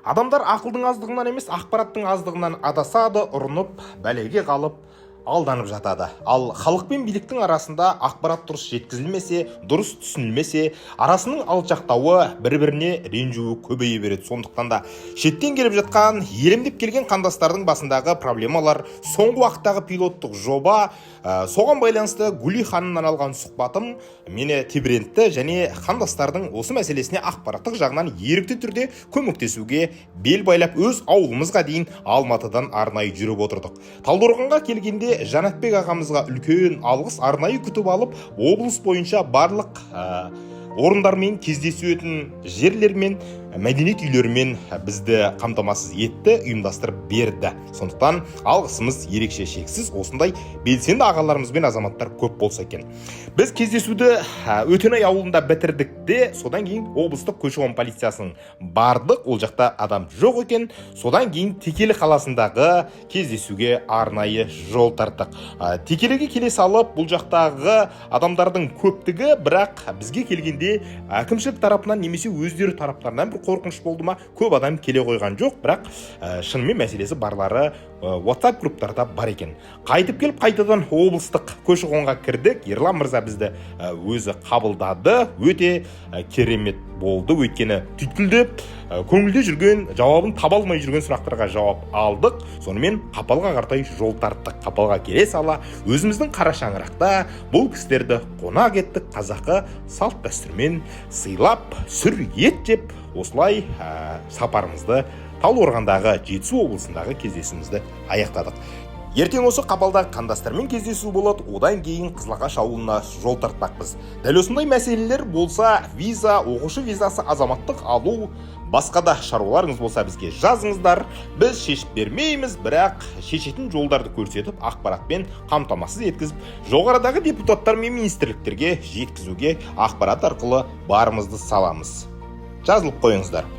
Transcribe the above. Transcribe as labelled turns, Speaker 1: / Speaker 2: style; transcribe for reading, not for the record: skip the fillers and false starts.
Speaker 1: Адамдар ақылдың аздығынан емес, ақпараттың аздығынан адасады, ұрынып, бәлеге қалып, алданып жатады. Ал халық пен биліктің арасында ақпарат дұрыс жеткізілмесе, дұрыс түсінілмесе, арасының алшақтауы, бір-біріне ренжуі көбейе береді. Сондықтан да шеттен келіп жатқан, елемдеп келген қандастардың басындағы проблемалар, соңғы уақыттағы пилоттық жоба, соған байланысты Гүли ханымнан алған сұхбатым мені тебірентті және қандастардың осы мәселесіне ақпараттық жағынан ерікті түрде көмектесуге бел байлап өз ауылымызға дейін Алматыдан арнайы жүріп отырдық. Талдықорғанға келгенде Жанатбек ағамызға үлкен алғыс арнайы күтіп алып, облыс бойынша барлық орындармен кездесетін жерлермен, мәдениет үйлерімен бізді қамтамасыз етті, ұйымдастырып берді. Сондықтан алғысымыз ерекше шексіз, осындай белсенді ағаларымыз бен азаматтар көп болса екен. Біз кездесуді Өтенай ауылында бітірдік те, содан кейін облыстық көші-қон полициясының бардық, ол жақта адам жоқ екен. Содан кейін Текелі қаласындағы кездесуге арнайы жол тарттық. Текеліге келе салып, бұл жақтағы адамдардың көптігі, бірақ бізге келгенде әкімшілік тарапынан немесе өздері тараптарынан бір қорқыныш болды ма, көп адам келе қойған жоқ, бірақ шынымен мәселесі барлары WhatsApp групптарда бар екен. Қайтып келіп, қайтадан облыстық көші-қонға кірдік. Ерлан мырза бізді өзі қабылдады, өте керемет болды. Өйткені түйткілдеп, көңілде жүрген, жауабын таба алмай жүрген сұрақтарға жауап алдық. Сонымен Қапалға қарай жол тарттық. Қапалға келе сала, өзіміздің қара шаңырақта бұл кісілерді қонақ еттік. Қазақы салт дәстүрмен сыйлап, сүр ет жеп, осылай сапарымызды Талдықорғандағы Жетісу облысындағы кездесуімізді аяқтадық. Ертең осы Қапалдағы қандастармен кездесу болады, одан кейін Қызылағаш ауылына жол тартпақпыз. Дәл осындай мәселелер болса, виза, оқушы визасы, азаматтық алу, басқа да шаруаларыңыз болса бізге жазыңыздар. Біз шешіп бермейміз, бірақ шешетін жолдарды көрсетіп, ақпаратпен қамтамасыз еткізіп, жоғарыдағы депутаттар мен министрліктерге жеткізуге ақпарат арқылы барымызды саламыз. Жазылып қойыңыздар.